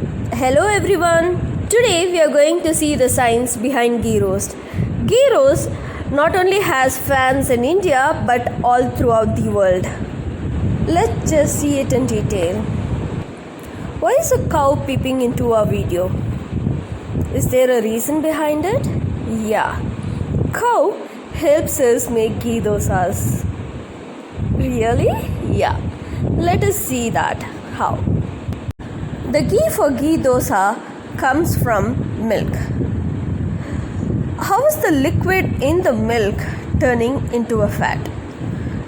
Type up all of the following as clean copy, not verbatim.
Hello everyone. Today we are going to see the science behind ghee roast. Ghee roast not only has fans in India but all throughout the world. Let's just see it in detail. Why is a cow peeping into our video? Is there a reason behind it? Yeah. Cow helps us make ghee dosas. Really? Yeah. Let us see that. How? The ghee for ghee dosa comes from milk. How is the liquid in the milk turning into a fat?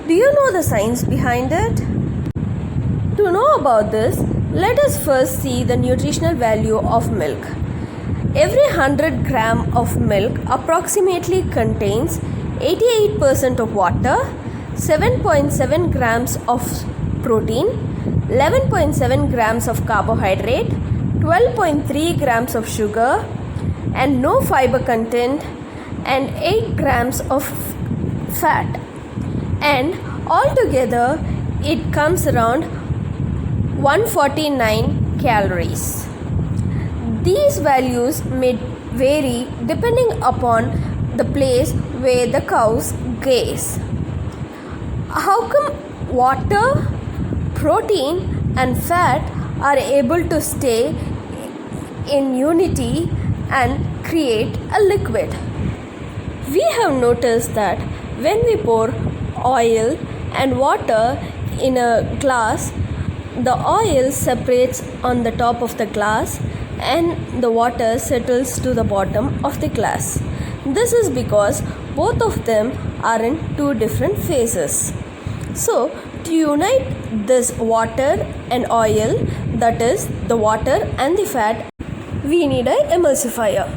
Do you know the science behind it? To know about this, let us first see the nutritional value of milk. Every 100 gram of milk approximately contains 88% of water, 7.7 grams of protein, 11.7 grams of carbohydrate, 12.3 grams of sugar and no fiber content, and 8 grams of fat, and altogether it comes around 149 calories. These values may vary depending upon the place where the cows graze. How come water, protein and fat are able to stay in unity and create a liquid? We have noticed that when we pour oil and water in a glass, the oil separates on the top of the glass and the water settles to the bottom of the glass. This is because both of them are in two different phases. So, to unite this water and oil, that is the water and the fat, we need an emulsifier.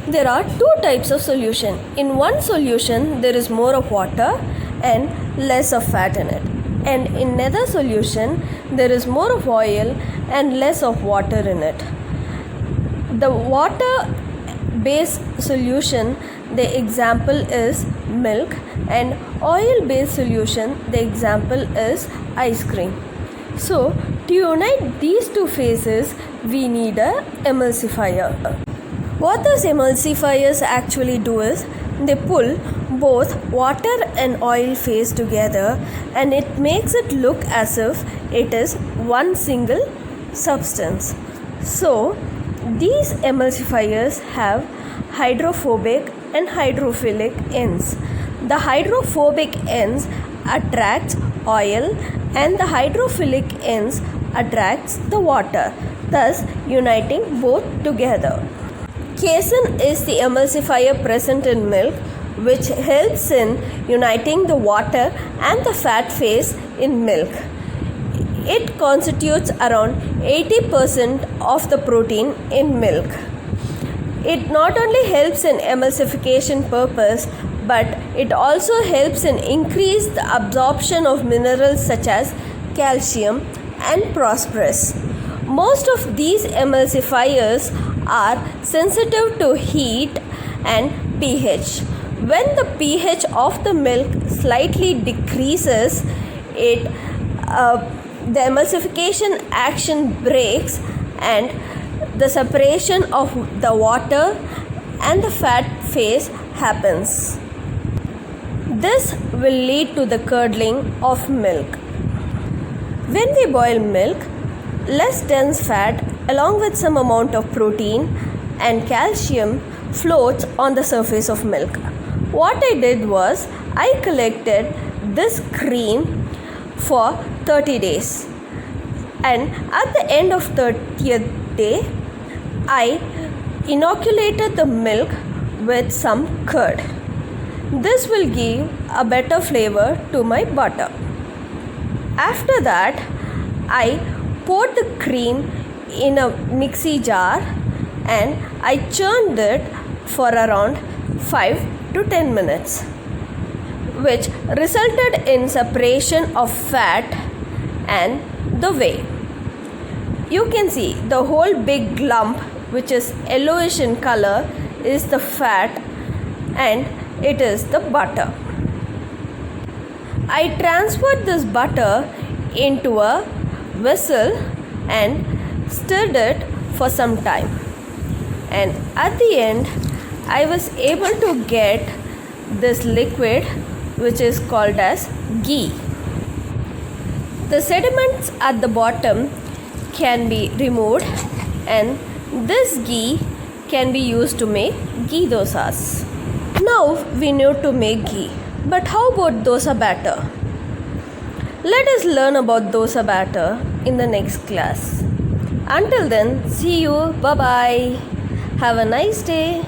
There are two types of solution. In one solution, there is more of water and less of fat in it. And in another solution, there is more of oil and less of water in it. The water based solution, the example is milk, and oil based solution, the example is ice cream. So to unite these two phases, we need a emulsifier. What those emulsifiers actually do is they pull both water and oil phase together and it makes it look as if it is one single substance. So these emulsifiers have hydrophobic and hydrophilic ends. The hydrophobic ends attracts oil and the hydrophilic ends attracts the water, thus uniting both together. Casein is the emulsifier present in milk which helps in uniting the water and the fat phase in milk. It constitutes around 80% of the protein in milk. It not only helps in emulsification purpose, but it also helps in increase the absorption of minerals such as calcium and phosphorus. Most of these emulsifiers are sensitive to heat and pH. When the pH of the milk slightly decreases, the emulsification action breaks and the separation of the water and the fat phase happens. This will lead to the curdling of milk. When we boil milk, less dense fat along with some amount of protein and calcium floats on the surface of milk. What I did was I collected this cream for 30 days, and at the end of 30th day I inoculated the milk with some curd. This will give a better flavor to my butter. After that, I poured the cream in a mixie jar and I churned it for around 5 to 10 minutes, which resulted in separation of fat and the whey. You can see the whole big lump, which is yellowish in color, is the fat and it is the butter. I transferred this butter into a vessel and stirred it for some time, and at the end I was able to get this liquid which is called as ghee. The sediments at the bottom can be removed, and this ghee can be used to make ghee dosas. Now we know to make ghee, but how about dosa batter? Let us learn about dosa batter in the next class. Until then, see you. Bye bye. Have a nice day.